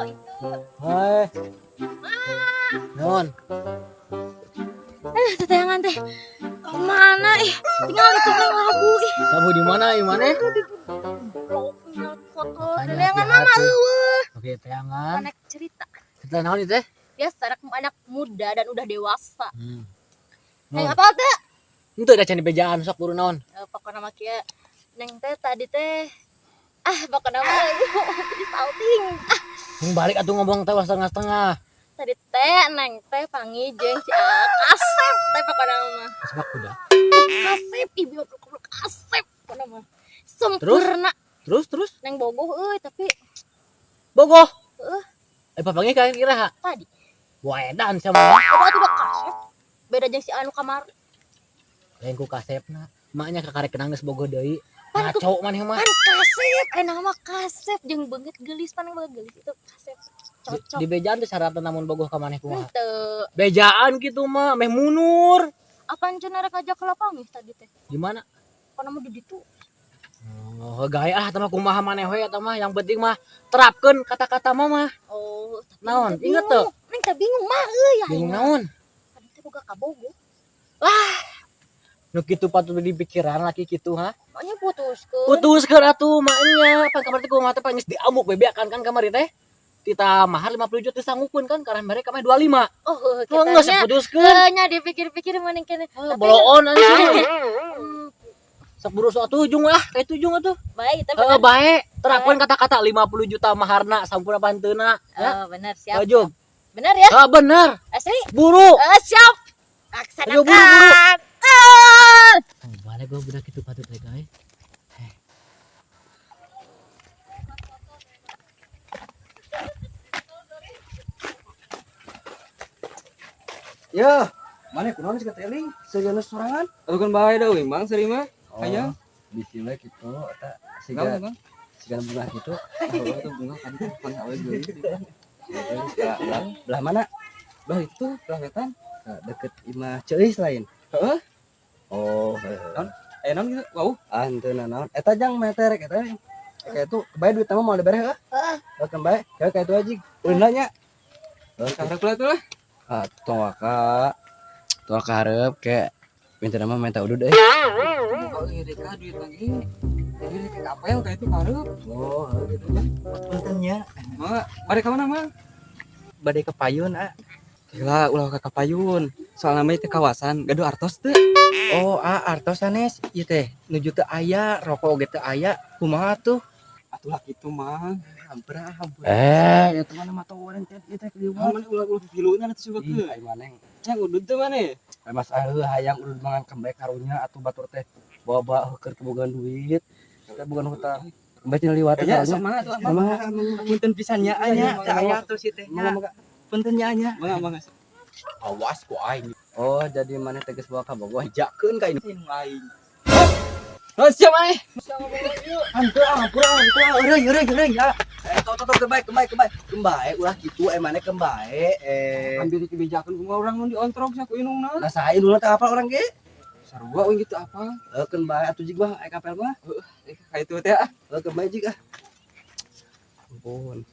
Hai. Non. Teteangan teh. Kemana ih? Tinggal itu nang labu ih. Kamu di mana? Di mana? Foto Makanya teteangan hati-hati. mama eueuh. Oke, tayangan. Anak cerita. Kita naon itu teh? Biasa anak muda dan udah dewasa. Non. Apa teh? Itu ada candi bejaan sok buru naon. Pokoknya mah kieu. Neng teh tadi teh pokoknya mah jadi salting. Yang balik atuh ngomong teh setengah-setengah. Tadi teh neng teh pangijeng si Kasep teh pokoknya mah. Sebab kuda. Kasep ibu goblok Kasep pokoknya mah. Sempurna. Terus Neng bogoh tapi bogoh. Papangnya kira ha? tadi. Wah, edan sama. Udah Kasep. Beda jeung si anu kamar. Lain ku kasepna. Maknya kakarek kenang geus bogoh deui. Ngaco maneh mah. Kan Kasep, nama Kasep jeung beungeut geulis pan beungeut geulis itu Kasep. Cocok. Di bejaan teh syaratna namun bogoh ka maneh kumaha? Henteu. Bejaan gitu mah meh munur. Apaan cenah rek ajak ke lapangis tadi teh? Gimana? Kana mah di ditu. Oh, gaya tah mah kumaha maneh we eta mah yang penting mah terapkeun kata-kata mah. Oh, tapi Naon? teu Inget bingung. teu? Neng teh bingung mah euy Bingung ayeuna. naon? Tadi teh boga kabogo. Nu kitu patut di pikiran laki kitu ha. Makanya putuskeun. Putuskeun atuh maknya pan kamari teh kumaha teh geus diamuk bebeakan kan kamari teh. Tita mahar 50 juta sanggupeun kan karena mereka mah 25. Oh, Oh, geus putuskeun. nya dipikir-pikir mending kene. Boloon anjing. Sok buru sok tujung lah, kayak tujung atuh. Baik, tapi Bae, terapkeun kata-kata 50 juta maharna sampurna panteuna. Ya. benar siap. Ojog. Benar ya? Bener. Asli? Buru. Siap. Ayo, buru. Laksanakan. Balik gua budak kitu patut teh guys. Ya, mana kunaon sih keteling? Sejenis sorangan? Atuh kan bae da euy, Mang seri mah. Aya. Bisi we kitu eta Siga, siga siga bunga kitu. oh itu bunga kan pan awe deui. Belah mana? Bah itu belah wetan. Deket imah Ceis lain. Heeh. Oh, Aya naon gitu? Wau. anteu naon? Eta jang meterek eta. Kayak itu bae duit mah mau dibereh heuh. Heeh. Kan bae, kayak itu aja. Ulin nanya. Sarek pula tuh lah. Toa ka hareup kayak minta nama minta udud euy. Oh, iri ka duit lagi. Iri ka apel ka itu kareup. Oh, gitu nya. Puntennya Mah, bade ka mana, Mang? bade ke payun Gila, ulah ka Kapayun. Soal nama itu kawasan, gaduh artos teu. Oh, artos sanes ieu teh nuju teu aya, rokok oge teu aya. Kumaha tuh? Atuh kitu, Mang. Hampir. Eh, Itu mana mah tawuran teh ieu teh Mana ulah piluna teh coba Ih, ke. ai maneh. Yang udud teh mana? Mas hayang urut mangan kembali karunya atuh batur teh bawa keur kebogaan duit. Teh bukan hutang. Kembali tina liwat teh Ya, karunya. sama tuh. Mangga. Punten pisannya anya, teh aya tuh si teh. Mangga. Punten anya. Mangga. Awas ku aing. Oh, jadi maneh teh geus bawa ka Bogor jakeun ka ini. Aing. Oh, siap ai. Hampura euy ya. Kembali ulah kitu maneh kembali Ambil kebijakan kumaha urang nu diontrok sa ku inungna. Nah saha dulu teh apal orang ge? Sarua we gitu apa? Keun bae atuh jig mah kapel mah. Ka itu teh ah. Keun bae jig ah. Ampun.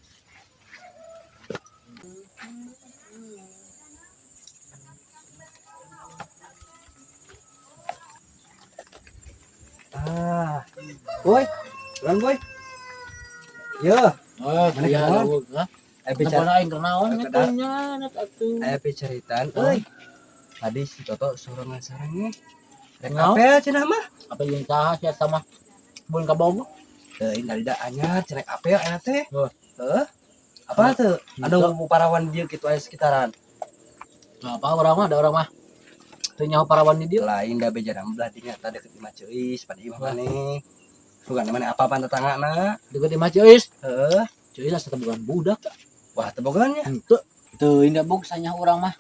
Boy. Lan boy. Yo, Oh, Mana iya kawan? lu. bicara Kenapa aing kenaon nya net atuh. bicaritan euy. Tadi si Toto sorangan sarangnya. Rek Naon? apel cenah mah. Apa yang saha sia sama bun ka Bogor? Teuing dalida anyar cenah apel eta teh. Oh. Heeh. Apa tuh? Ada parawan dia gitu aya sekitaran. Nah, apa orang mah ada orang mah. Teu nyaho parawan di dieu. Lain da bejana belah di nyata deket imah Ceis, pada imah maneh. Bukan mana apa-apa tetanggana. Deket imah Ceus. Heeh. Ceus asa bukan budak. Wah, tebogannya. Henteu. Teu indah bog sanya urang mah.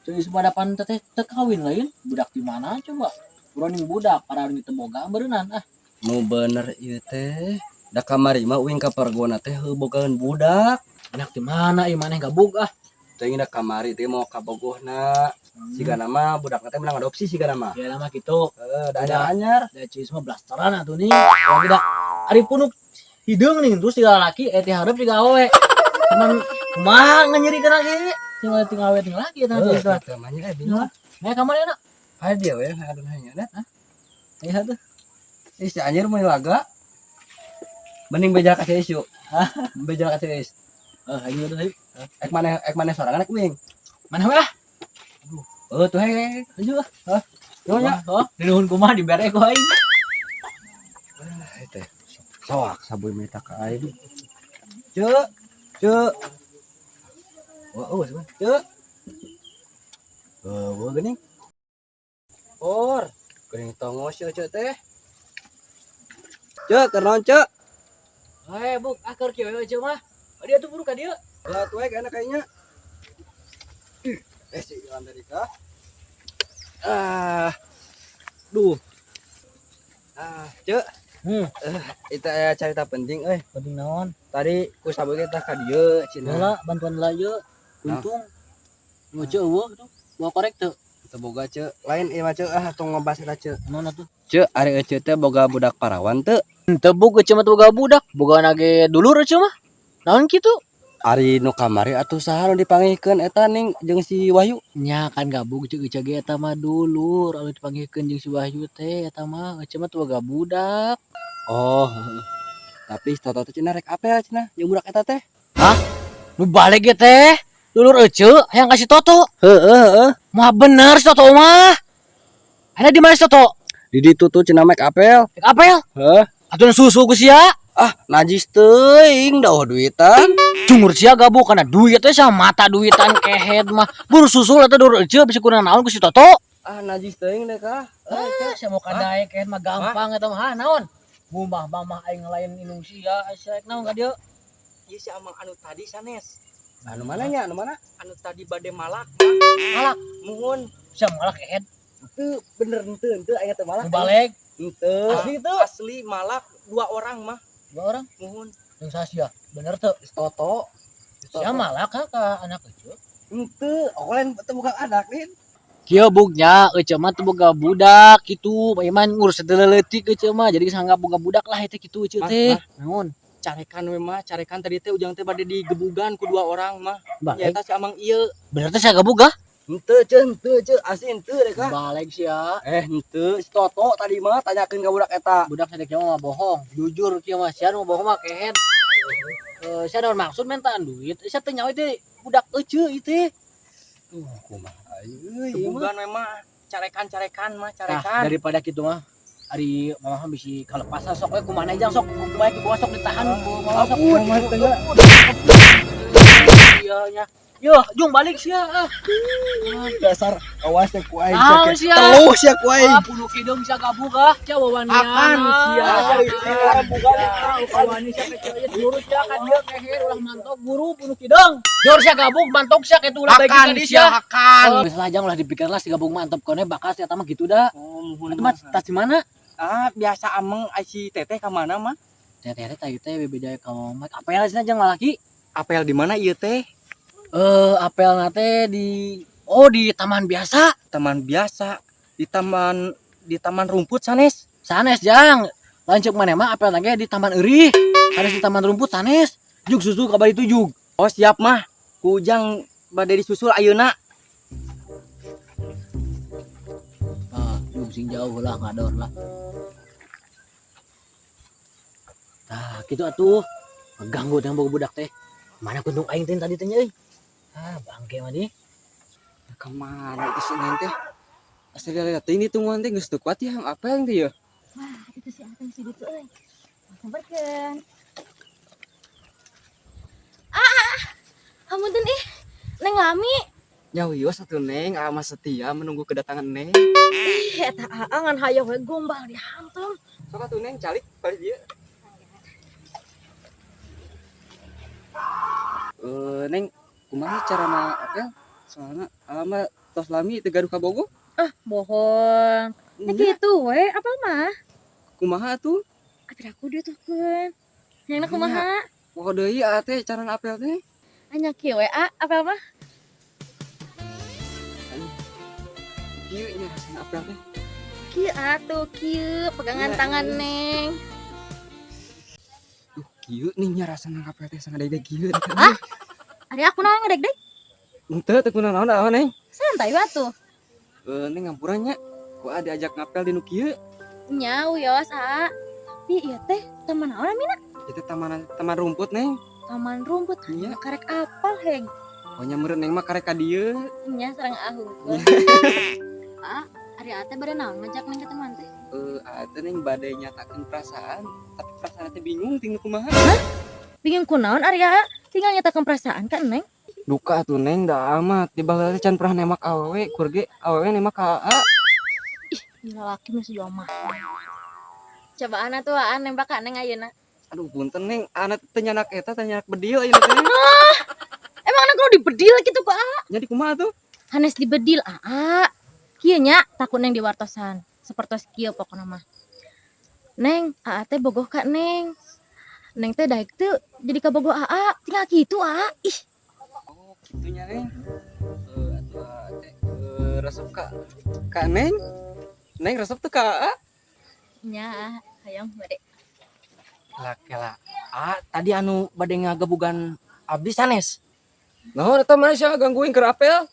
Ceus badapan teh teu kawin lain. Budak di mana coba? Urang budak para di teboga beureunan ah. Nu bener ieu teh. Da kamari mah uing ka pergona teh heuh bogaeun budak. Anak di mana ieu maneh gabug ah. Teuing da kamari teh mau ka bogohna. Siga nama budakna teh menang adopsi siga nama. Ya lama kitu. Heeh, da anyar-anyar. Da Ceus mah blasteran atuh nih. Kalau tidak ari punuk hideung nih terus tiga laki teh hareup tiga awe. Tenan kumaha nganyerikan lagi. Tinggal awet lagi eta Oh, geus. namanya bingung. Nah, kamar enak. Ada we, ada nanya dah. Iya tuh. Si anjir mau laga. Mending beja ka isu. Beja ka is. Ayo tuh. Ek mana sorangan ek wing. Mana weh? Oh, tuh he. Ayo. Nyonya. Oh, di nuhun kumaha dibere ku aing. Teh. Soak saboy meta ka aing. Cuk. Oh, cuk. Oh, geuning. Or, geuning tongos cuk teh. Cuk, kenaon cuk? Buk, akar kieu aja mah. Dia tuh buru ka dieu. Ya, tuh enak kayaknya. Si Amerika. Duh. Cuk. Itu cerita penting Penting naon? Tadi ku saboy kita ka dieu cenah. Heula bantuan laju. Untung. Mau ceu eueuh tuh. Bawa korek tuh. Teu boga cuk. Lain ieu mah cuk tong ngebahas eta cuk. Mana tuh? Cuk, ari eceu teh boga budak parawan teu? Teu buk ceu mah boga budak, boga nage dulur ceu mah. Naon kitu? Ari nu kamari atuh saha nu dipanggihkeun eta ning jeung si Wahyu? Nya kan gabung ceu ge eta mah dulur, anu dipanggihkeun jeung si Wahyu teh eta mah ceu mah boga budak. Oh, tapi toto teh cenah rek apel cenah jeung budak eta teh. Nu balik ge teh. Dulur eceu hayang kasih Toto. Heeh. Mah bener si Toto mah. Ada di mana si Toto? Di ditu tuh cenah make apel. Dek apel? Heuh. Atuh susu ku sia. Najis teuing dah duitan. Cungur sia gabung kana duit teh sama mata duitan kehet mah. Buru susul eta dulur eceu bisa kurang naon ku si Toto. Najis teuing deh kah. Sia mau kadae kehet mah gampang eta mah. Naon? Mumah mamah aing lain inung sia asa naon ka dieu? Ieu si Amang anu tadi sanes. Anu mana nya? Anu mana? Anu tadi bade malak. Malak. Muhun. Sia malak kehet. Teu bener henteu aya teh malah. Nu balik. Henteu. Asli itu. Asli malak 2 orang mah. 2 orang. Muhun. Yang sasia. Bener teu? Toto. Sia malak ka anak eceu. Henteu, lain teu bukan anak nih. Kieu bugnya eceu mah teu boga budak kitu. Iman ngurus deleutik eceu mah jadi sanggap boga budak lah eta kitu eceu teh. Naon? Carekan we mah, carekan tadi teh ujang teh bade digebugan ku 2 orang mah. Balik. Nyata si Amang ieu. Bener teh sia gabung gah? Henteu ceu, asli henteu deh kah. Balik sia. Henteu, si Toto tadi mah tanyakeun ka budak eta. Budak sadek mah bohong. Jujur kieu mah sia nu bohong mah kehet. Sia naon maksud mentaan duit. Sia teh nyawa teh budak eceu ieu teh. Kumaha Gebugan we mah. Carekan mah, Nah, carekan. daripada kitu mah ari mama bisi kalepasan sok we kumaha jang sok baik ku sok ditahan ku mama sok. Iya nya. Yo, jung balik sia. dasar awas ya ku aing Naon cek. sia? Telus ya ku aing. Punuh kidung sia gabung gah. Cia wawan Akan sia. Wawan sia kecil lurus sia ka dieu keher ulah mantok guru punuh kidung. Jor sia gabung mantok sia kitu ulah bagi ka di sia. akan. Geus lah jang ulah dipikir lah si gabung mantep kone bakal sia mah gitu dah. Itu mah tas di mana? Biasa Amang si Teteh ka mana mah? Teh teh teh bebeda ka mama. Apel cenah jeung lalaki. Apel di mana ieu teh? Apel nate di taman biasa. Taman biasa. Di taman rumput sanes. Sanes jang. Lanceuk maneh mah apel nage di taman eurih. Sanes di taman rumput sanes. Jug susu ka bari tujug. Oh siap mah. Ku ujang bade disusul ayeuna. Jug sing jauh lah ngador lah. Tah, kitu atuh. Mengganggu dengan boga budak teh. Mana kuntung aing teh tadi teh euy. Bangke mah di. Kemana itu si Neng teh? Asli lihat ini tungguan teh geus teu kuat ya apa yang teh ya? Wah, itu si Ateng si ditu euy. Samperkeun. Hamunten ih. Neng Lami. Ya wios satu Neng, ama setia menunggu kedatangan Neng. Ih, eta angan hayang we gombal dihantam. Sok atuh Neng calik balik dia. Neng, kumaha cara na apel? Soalnya alama tos lami teu gaduh ka Bogo. Bohong. Nah gitu we, apa mah? Kumaha atuh? Apir aku diutuhkeun. Yang kumaha? Poho deui teh cara na apel teh. Anya kieu we apa mah? Kieu nya rasana apel teh. Kieu atuh kieu pegangan Iya, tangan iya. Neng. Kieu nih nya rasana apel teh sangat dede kieu. Ari aku naon ngedek dek. Henteu teu kunaon naon neng. Santai batu. Neng ngampurannya. Ku diajak ngapel di nu kieu. Nya uyos Tapi iya teh taman naon Mina? Itu taman rumput neng. Taman rumput. Iya. Karek apal heg. Pokoknya meureun neng mah karek ka dieu. Nya sareng ahung. Ari teh bade naon ngajak neng ke teman teh? Atuh neng bade nyatakeun perasaan, tapi perasaan teh bingung tinggal kumaha. Bingung kunaon Ari tinggal nyatakan perasaan kan neng? Duka tuh neng dah amat di baheula can pernah nembak awewe, kurge awewe nembak ka aa. Gila laki masih mah. Coba ana tuh nembak ka neng ayeuna. Aduh punten neng, anak teh nyanak eta teh nyanak bedil ayeuna teh. Emang anak lu dibedil gitu ku Jadi kumaha tuh? Hanes dibedil Kieu nya takut neng diwartosan. Sapertos kieu pokona mah. Neng, teh bogoh ka neng. Neng teh daek teu jadi kabogoh tinggal kitu Ih. Oh, kitunya neng. Atuh teh resep ka neng. Neng resep tuh ka aa. Nya, hayang bade. Kela. Tadi anu bade ngagebugan abdi sanes. Naon eta mah sia gangguin keur apel?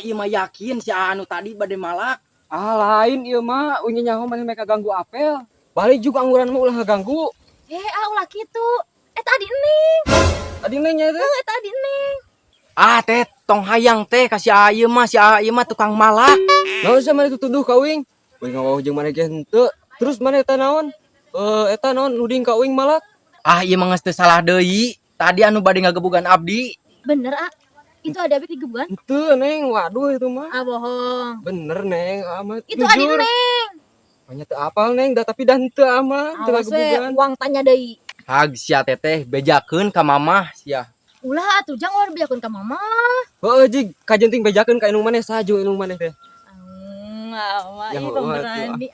Ieu mah yakin si anu tadi bade malak. Lain ieu mah unya nyaho maneh mereka ganggu apel. Balik juga angguran mah ulah ngaganggu. Ulah kitu. Tadi neng. Tadi neng nya teh. Tadi neng. Teh tong hayang teh kasih ieu mah si ieu mah tukang malak. Naon sia maneh tuduh ka uing? Uing ngawauh jeung maneh ge henteu. Terus maneh eta naon? Eta naon nuding ka uing malak? Ieu mah geus teu salah deui. Tadi anu bade ngagebugan abdi. Bener Itu ada abis digebukan? Henteu neng, waduh itu mah. Bohong. Bener neng, amat. Itu adi neng. Banyak teu apal neng, tapi dah henteu amat teu Awas we, ngagebugan. uang tanya deui. Hag sia teteh bejakeun ka mamah sia. Ulah atuh jangan biarkeun ka mama. Heueuh jig kajenting bejakeun ka inung maneh sajo inung maneh teh. Mama, Yang pemberani.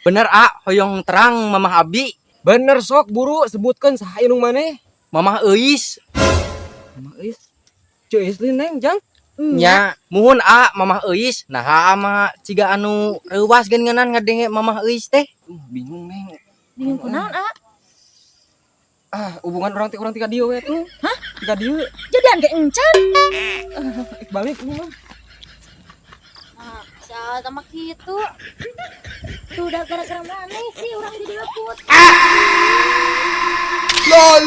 Bener hoyong terang mamah abdi. Bener sok buru sebutkeun saha inung maneh. Mamah Euis. Mama euis. Cuy Islin neng jang. Nya, muhun mamah Euis. Nah mah ciga anu reuwas geun ngeunaan ngadenge mamah Euis teh. Bingung neng. Bingung kunaon Hubungan orang ti ka dieu we tuh. Hah? Ti ka dieu. Jadian ge encan. Balik lu mah. Sal sama kitu. Tuh udah gara-gara mana sih orang jadi leput. LOL.